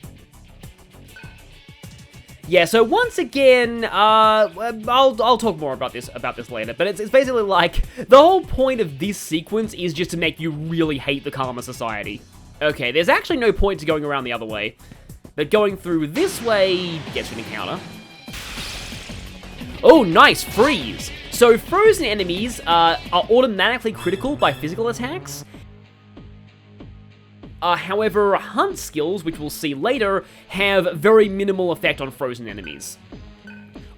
Yeah, so once again, I'll talk more about this later, but it's basically like, the whole point of this sequence is just to make you really hate the Karma Society. Okay, there's actually no point to going around the other way. But going through this way gets you an encounter. Oh, nice! Freeze! So frozen enemies are automatically critical by physical attacks. However, hunt skills, which we'll see later, have very minimal effect on frozen enemies.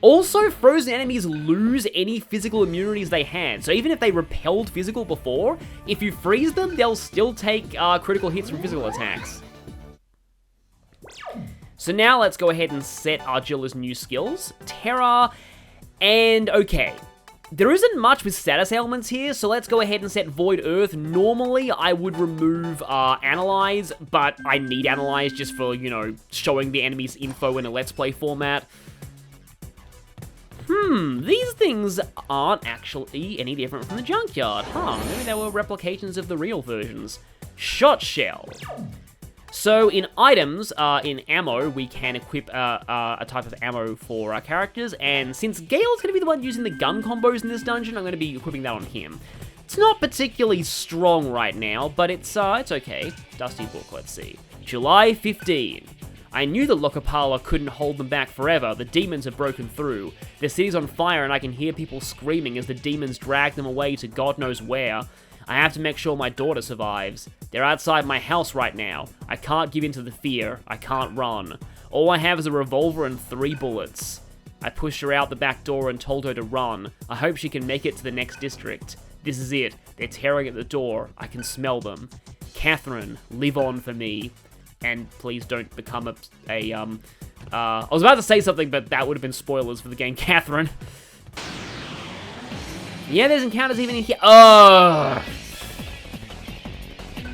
Also, frozen enemies lose any physical immunities they had, so even if they repelled physical before, if you freeze them, they'll still take critical hits from physical attacks. So now let's go ahead and set Argilla's new skills. Terra, and okay. There isn't much with status ailments here, so let's go ahead and set Void Earth. Normally, I would remove Analyze, but I need Analyze just for, you know, showing the enemy's info in a Let's Play format. These things aren't actually any different from the Junkyard. Maybe they were replications of the real versions. Shot Shell. So in items, in ammo, we can equip a type of ammo for our characters, and since Gale's going to be the one using the gun combos in this dungeon, I'm going to be equipping that on him. It's not particularly strong right now, but it's okay. Dusty Book, let's see. July 15. I knew the Lokapala couldn't hold them back forever. The demons have broken through. The city's on fire and I can hear people screaming as the demons drag them away to God knows where. I have to make sure my daughter survives. They're outside my house right now. I can't give in to the fear. I can't run. All I have is a revolver and 3 bullets. I pushed her out the back door and told her to run. I hope she can make it to the next district. This is it. They're tearing at the door. I can smell them. Catherine, live on for me. And please don't become I was about to say something, but that would have been spoilers for the game. Catherine. Yeah, there's encounters even in here.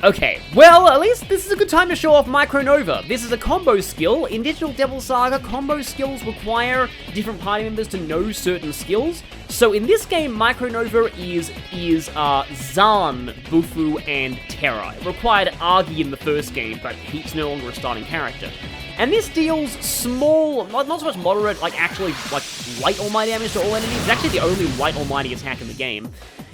Okay, well, at least this is a good time to show off Micronova. This is a combo skill. In Digital Devil Saga, combo skills require different party members to know certain skills. So in this game, Micronova is Zahn, Bufu, and Terra. It required Argy in the first game, but he's no longer a starting character. And this deals small, not so much moderate, actually light almighty damage to all enemies. It's actually the only light almighty attack in the game.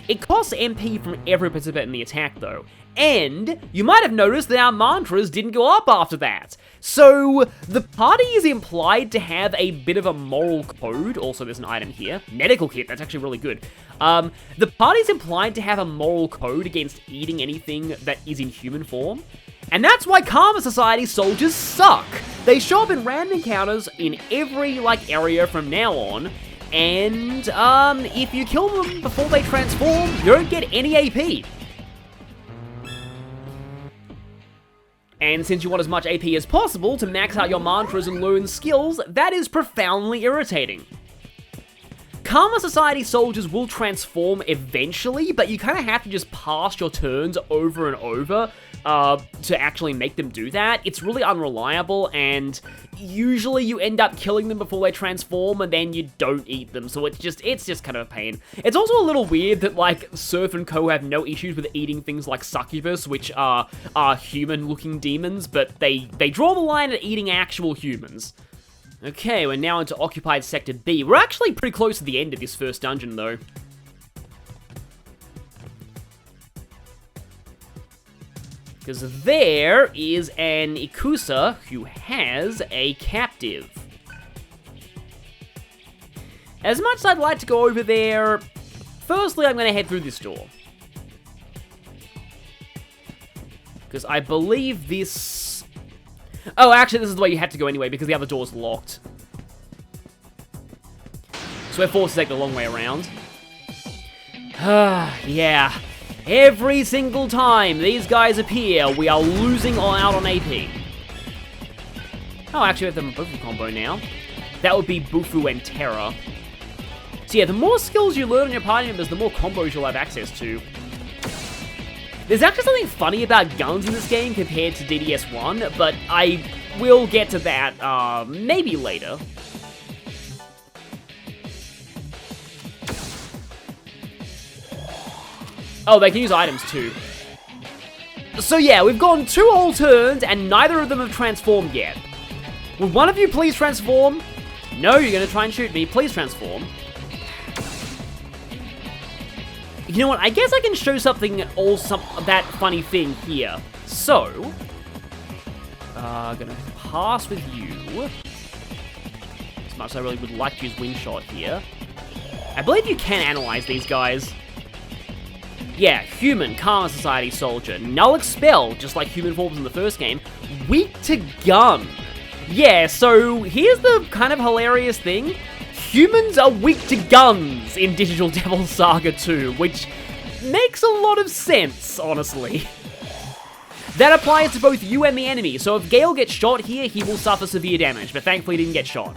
It costs MP from every participant in the attack, though. And you might have noticed that our mantras didn't go up after that. So the party is implied to have a bit of a moral code. Also, there's an item here. Medical kit, that's actually really good. The party's implied to have a moral code against eating anything that is in human form. And that's why Karma Society soldiers suck. They show up in random encounters in every, area from now on. And, if you kill them before they transform, you don't get any AP. And since you want as much AP as possible to max out your mantras and learn skills, that is profoundly irritating. Karma Society soldiers will transform eventually, but you kind of have to just pass your turns over and over to actually make them do that. It's really unreliable, and usually you end up killing them before they transform, and then you don't eat them, so it's just kind of a pain. It's also a little weird that, Surf and Co. have no issues with eating things like succubus, which are human-looking demons, but they draw the line at eating actual humans. Okay, we're now into Occupied Sector B. We're actually pretty close to the end of this first dungeon, though. Because there is an Ikusa who has a captive. As much as I'd like to go over there, firstly I'm going to head through this door. Because I believe this... Oh, actually, this is the way you had to go anyway, because the other door's locked. So we're forced to take the long way around. Yeah. Every single time these guys appear, we are losing out on AP. Oh, actually, we have the Bufu combo now. That would be Bufu and Terra. So yeah, the more skills you learn on your party members, the more combos you'll have access to. There's actually something funny about guns in this game compared to DDS1, but I will get to that, maybe later. Oh, they can use items too. So yeah, we've gone 2 whole turns, and neither of them have transformed yet. Will one of you please transform? No, you're gonna try and shoot me. Please transform. You know what, I guess I can show that funny thing here. So, gonna pass with you. As much as I really would like to use Wind Shot here. I believe you can analyze these guys. Yeah, human, Karma Society soldier. Null Expel, just like human forms in the first game. Weak to gun. Yeah, so here's the kind of hilarious thing. Humans are weak to guns in Digital Devil Saga 2, which makes a lot of sense, honestly. That applies to both you and the enemy, so if Gale gets shot here, he will suffer severe damage, but thankfully he didn't get shot.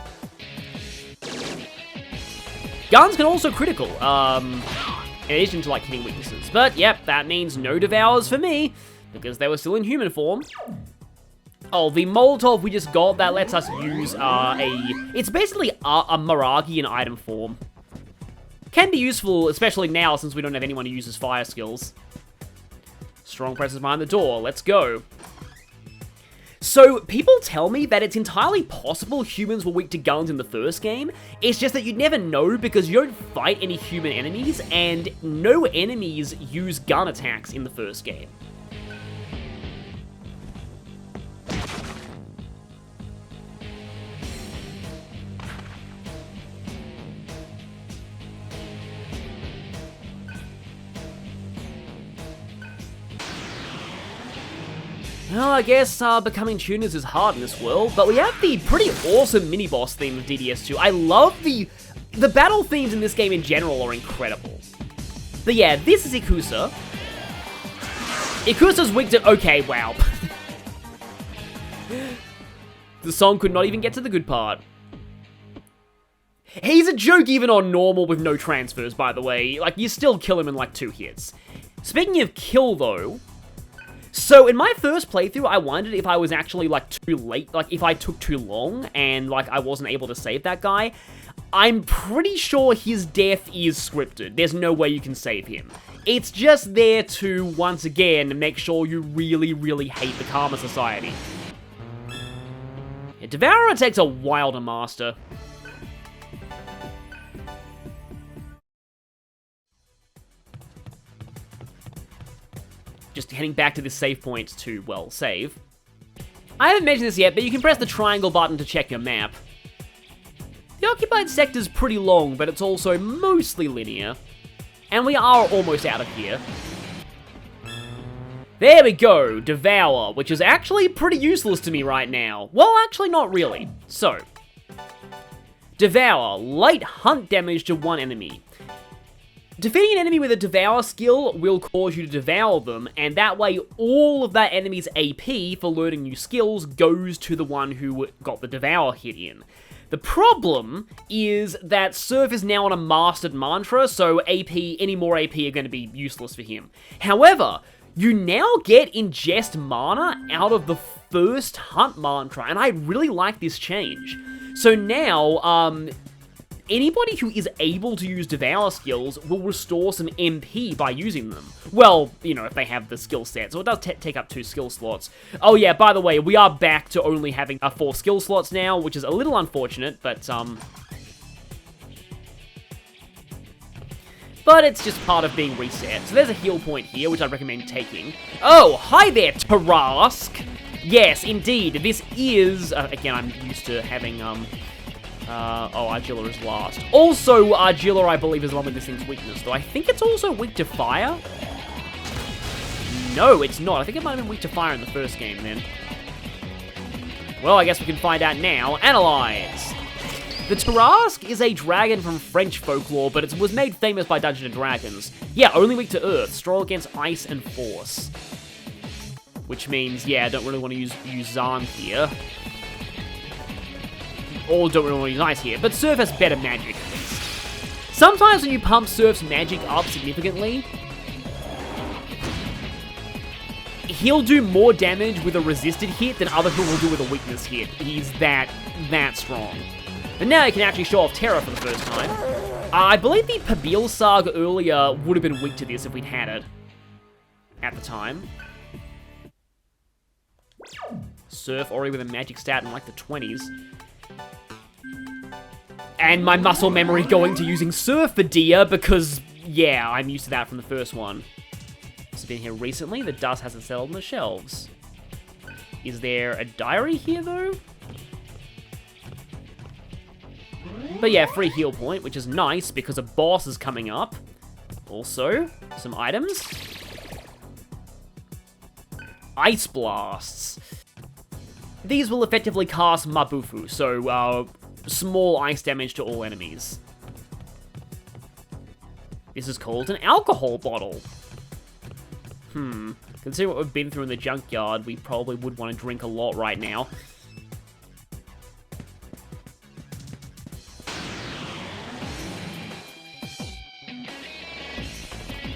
Guns can also critical, in addition to, like, hitting weaknesses. But, yep, that means no Devours for me, because they were still in human form. Oh, the Molotov we just got, that lets us use, it's basically a Miragi in item form. Can be useful, especially now, since we don't have anyone who uses fire skills. Strong presence behind the door, let's go. So, people tell me that it's entirely possible humans were weak to guns in the first game. It's just that you'd never know because you don't fight any human enemies, and no enemies use gun attacks in the first game. Well, I guess becoming tuners is hard in this world, but we have the pretty awesome mini-boss theme of DDS2. I love the battle themes in this game in general are incredible. But yeah, this is Ikusa. Ikusa's weak to... Okay, wow. The song could not even get to the good part. He's a joke even on normal with no transfers, by the way. Like, you still kill him in like 2 hits. Speaking of kill, though... So, in my first playthrough, I wondered if I was actually, like, too late, like, if I took too long, and, like, I wasn't able to save that guy. I'm pretty sure his death is scripted. There's no way you can save him. It's just there to, once again, make sure you really, really hate the Karma Society. Yeah, Devourer takes a while to master. Just heading back to this save point to, well, save. I haven't mentioned this yet, but you can press the triangle button to check your map. The occupied sector's pretty long, but it's also mostly linear. And we are almost out of here. There we go, Devour, which is actually pretty useless to me right now. Well, actually not really. So, Devour, light hunt damage to one enemy. Defeating an enemy with a Devour skill will cause you to devour them, and that way all of that enemy's AP for learning new skills goes to the one who got the Devour hit in. The problem is that Surf is now on a mastered mantra, so any more AP are going to be useless for him. However, you now get ingest mana out of the first hunt mantra, and I really like this change. So now, anybody who is able to use Devour skills will restore some MP by using them. Well, you know, if they have the skill set, so it does take up 2 skill slots. Oh yeah, by the way, we are back to only having 4 skill slots now, which is a little unfortunate, but it's just part of being reset. So there's a heal point here, which I'd recommend taking. Oh, hi there, Tarask! Yes, indeed, this is, again, I'm used to having, Argilla is last. Also, Argilla, I believe, is the one with this thing's weakness, though I think it's also weak to fire? No, it's not. I think it might have been weak to fire in the first game, then. Well, I guess we can find out now. Analyze! The Tarask is a dragon from French folklore, but it was made famous by Dungeons & Dragons. Yeah, only weak to earth, strong against ice and force. Which means, yeah, I don't really want to use Zahn here. Or don't really want to use ice here, but Surf has better magic. Sometimes when you pump Surf's magic up significantly, he'll do more damage with a resisted hit than other people will do with a weakness hit. He's that strong. But now he can actually show off Terror for the first time. I believe the Pabil Saga earlier would have been weak to this if we'd had it at the time. Surf already with a magic stat in like the 20s. And my muscle memory going to using Surf for Dia because, yeah, I'm used to that from the first one. It's been here recently, the dust hasn't settled on the shelves. Is there a diary here, though? But yeah, free heal point, which is nice because a boss is coming up. Also, some items. Ice Blasts. These will effectively cast Mabufu, so small ice damage to all enemies. This is called an alcohol bottle. Considering what we've been through in the junkyard, we probably would want to drink a lot right now.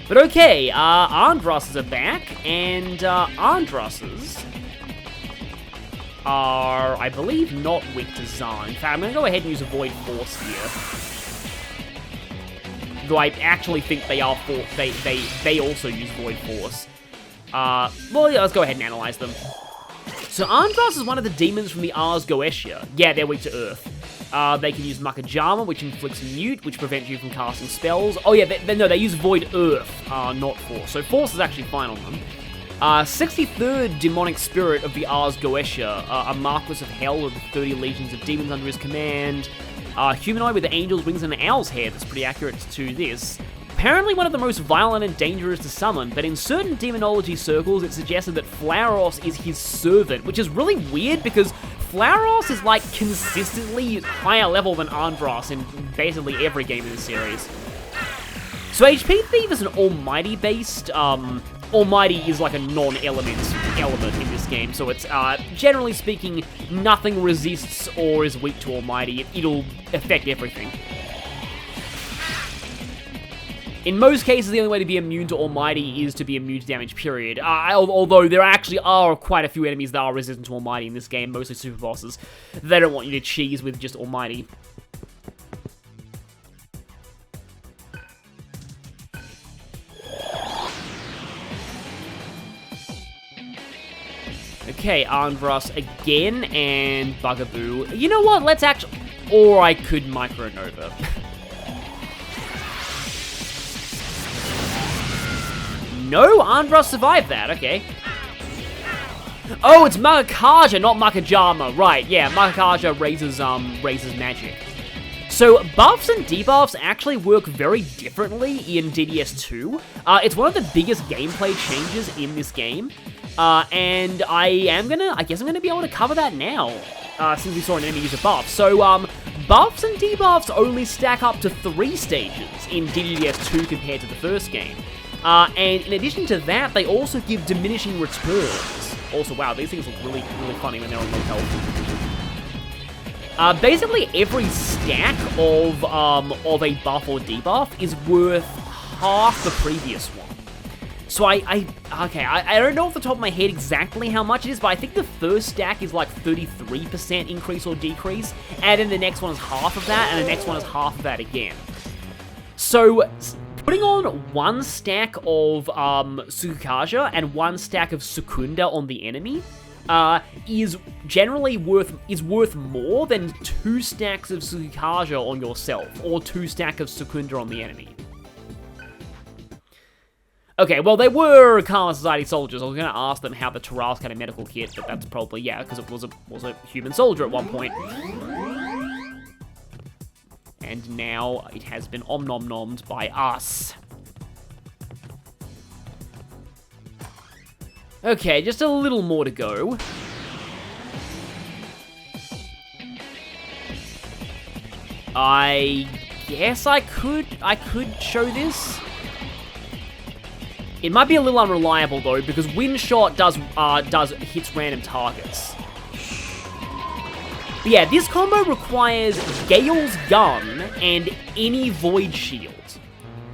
But okay, Arndrosses are back, and Arndrosses are, I believe, not weak to Zahn. In fact, I'm going to go ahead and use a Void Force here. Though I actually think they are they also use Void Force. Well, yeah, let's go ahead and analyze them. So Arndross is one of the demons from the Ars Goetia. Yeah, they're weak to Earth. They can use Makajama, which inflicts Mute, which prevents you from casting spells. Oh yeah, they use Void Earth, not Force. So Force is actually fine on them. 63rd Demonic Spirit of the Ars Goetia, a Marquis of Hell with 30 legions of demons under his command. Humanoid with the angel's wings and an owl's head, that's pretty accurate to this. Apparently one of the most violent and dangerous to summon, but in certain demonology circles it suggested that Flauros is his servant, which is really weird because Flauros is like consistently higher level than Arndros in basically every game in the series. So HP Thief is an Almighty based, Almighty is like a non-element element in this game, so it's, generally speaking, nothing resists or is weak to Almighty. It'll affect everything. In most cases, the only way to be immune to Almighty is to be immune to damage, period. Although there actually are quite a few enemies that are resistant to Almighty in this game, mostly super bosses. They don't want you to cheese with just Almighty. Okay, Arndros again, and Bugaboo. You know what, let's actually... Or I could Micronova. No, Arndros survived that, okay. Oh, it's Makakaja, not Makajama. Right, yeah, Makakaja raises magic. So, buffs and debuffs actually work very differently in DDS2. It's one of the biggest gameplay changes in this game. And I guess I'm gonna be able to cover that now, since we saw an enemy use a buff. So, buffs and debuffs only stack up to 3 stages in DDS2 compared to the first game. And in addition to that, they also give diminishing returns. Also, wow, these things look really, really funny when they're on low health. Basically, every stack of a buff or debuff is worth half the previous one. So I don't know off the top of my head exactly how much it is, but I think the first stack is like 33% increase or decrease, and then the next one is half of that, and the next one is half of that again. So, putting on 1 stack of Tsukukaja and 1 stack of Sukunda on the enemy is generally worth more than 2 stacks of Tsukukaja on yourself, or 2 stacks of Sukunda on the enemy. Okay, well, they were Karma Society soldiers. I was going to ask them how the Tarrasque had a medical kit, but that's probably, yeah, because it was a human soldier at one point. And now it has been om-nom-nommed by us. Okay, just a little more to go. I guess I could show this. It might be a little unreliable though, because Wind Shot hits random targets. But yeah, this combo requires Gale's Gun and any Void Shield.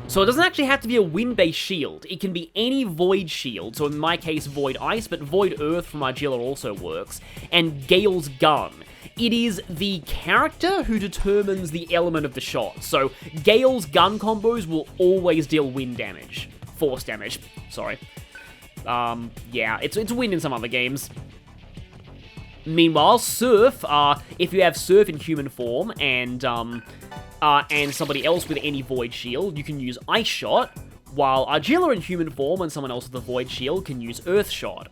So it doesn't actually have to be a wind-based shield. It can be any Void Shield. So in my case, Void Ice, but Void Earth from Argilla also works. And Gale's Gun. It is the character who determines the element of the shot. So Gale's Gun combos will always deal wind damage. Force damage, sorry. Yeah, it's wind in some other games. Meanwhile, Surf, if you have Surf in human form and somebody else with any Void Shield, you can use Ice Shot, while Argilla in human form and someone else with a Void Shield can use Earth Shot.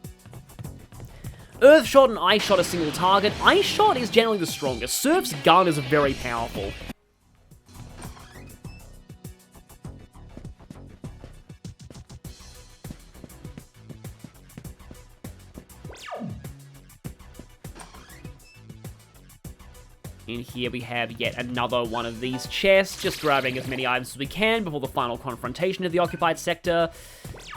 Earth Shot and Ice Shot are single target. Ice Shot is generally the strongest. Surf's gun is very powerful. In here we have yet another one of these chests, just grabbing as many items as we can before the final confrontation of the occupied sector.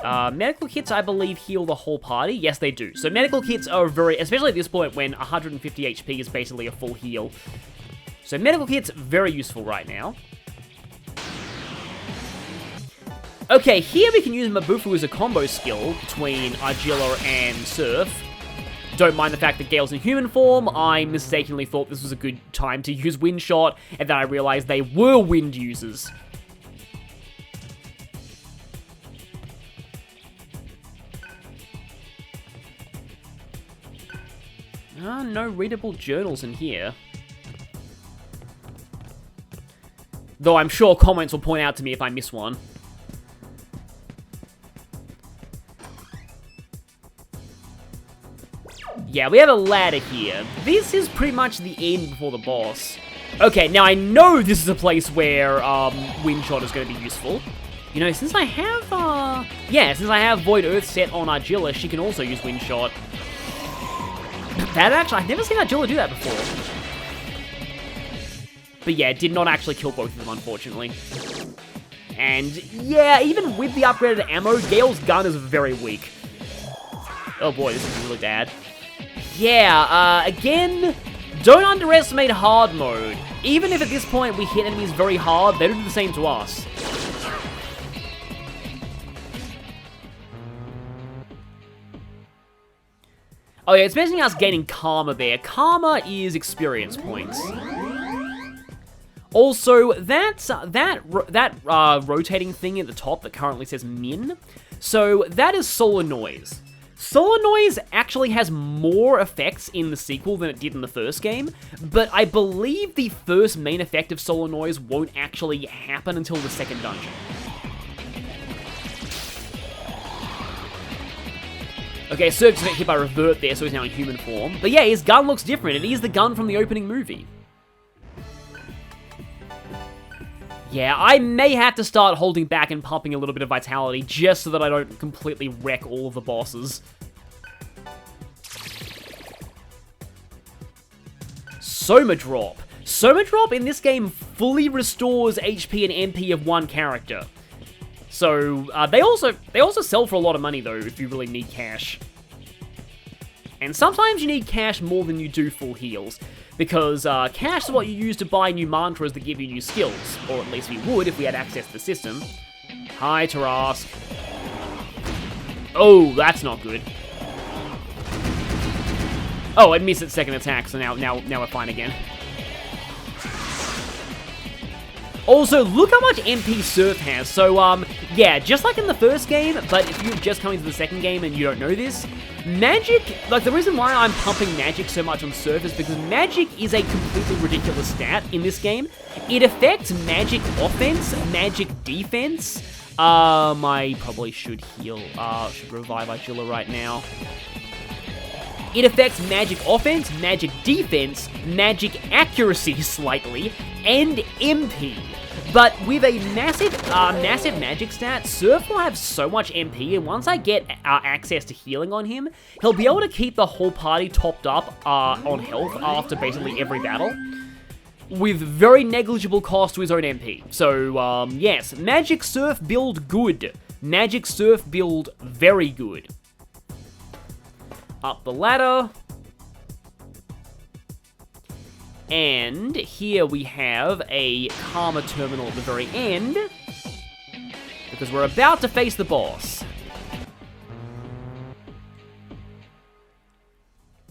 Medical kits, I believe, heal the whole party. Yes, they do. So medical kits are especially at this point when 150 HP is basically a full heal. So medical kits, very useful right now. Okay, here we can use Mabufu as a combo skill between Argilla and Surf. Don't mind the fact that Gale's in human form. I mistakenly thought this was a good time to use Wind Shot, and then I realized they were wind users. No readable journals in here. Though I'm sure comments will point out to me if I miss one. Yeah, we have a ladder here. This is pretty much the end before the boss. Okay, now I know this is a place where Wind Shot is going to be useful. You know, since I have Void Earth set on Argilla, she can also use Wind Shot. I've never seen Argilla do that before. But yeah, did not actually kill both of them, unfortunately. And yeah, even with the upgraded ammo, Gale's gun is very weak. Oh boy, this is really bad. Yeah, again, don't underestimate hard mode. Even if at this point we hit enemies very hard, they do the same to us. Oh yeah, it's mentioning us gaining Karma there. Karma is experience points. Also, that rotating thing at the top that currently says Min, so that is Solar Noise. Solar Noise actually has more effects in the sequel than it did in the first game, but I believe the first main effect of Solar Noise won't actually happen until the second dungeon. Okay, Surf's hit by Revert there, so he's now in human form. But yeah, his gun looks different. It is the gun from the opening movie. Yeah, I may have to start holding back and pumping a little bit of vitality just so that I don't completely wreck all of the bosses. Soma Drop. Soma Drop in this game fully restores HP and MP of one character. So, they also sell for a lot of money though, if you really need cash. And sometimes you need cash more than you do full heals. Because cash is what you use to buy new mantras that give you new skills. Or at least we would if we had access to the system. Hi, Tarask. Oh, that's not good. Oh, I missed its second attack, so now we're fine again. Also, look how much MP Surf has. So, yeah, just like in the first game, but if you're just coming to the second game and you don't know this, magic, like the reason why I'm pumping magic so much on Surf is because magic is a completely ridiculous stat in this game. It affects magic offense, magic defense. I probably should heal, should revive Argilla right now. It affects magic offense, magic defense, magic accuracy slightly, and MP. But with a massive magic stat, Surf will have so much MP, and once I get access to healing on him, he'll be able to keep the whole party topped up on health after basically every battle, with very negligible cost to his own MP. So, yes, Magic Surf build good. Magic Surf build very good. Up the ladder. And here we have a Karma terminal at the very end, because we're about to face the boss.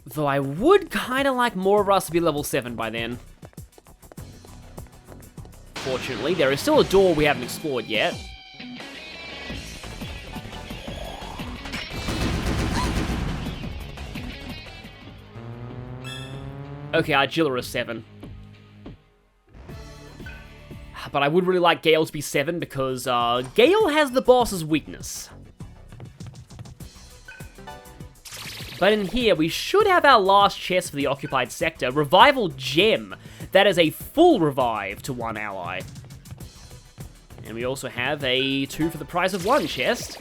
Though I would kind of like more of us to be level 7 by then. Fortunately, there is still a door we haven't explored yet. Okay, Argilla is 7. But I would really like Gale to be 7 because Gale has the boss's weakness. But in here, we should have our last chest for the occupied sector, Revival Gem. That is a full revive to one ally. And we also have a 2 for the price of 1 chest.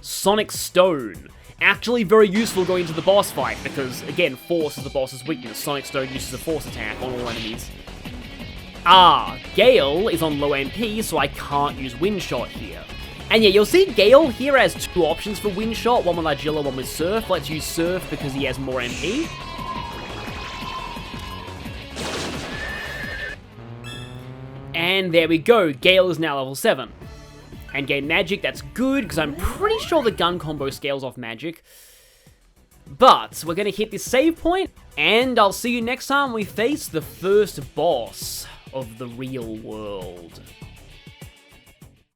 Sonic Stone. Actually very useful going into the boss fight, because, again, Force is the boss's weakness. Sonic Stone uses a Force attack on all enemies. Ah, Gale is on low MP, so I can't use Wind Shot here. And yeah, you'll see Gale here has 2 options for Wind Shot, one with Argilla, one with Surf. Let's use Surf because he has more MP. And there we go, Gale is now level 7. And gain magic, that's good, because I'm pretty sure the gun combo scales off magic. But, we're going to hit this save point, and I'll see you next time we face the first boss of the real world.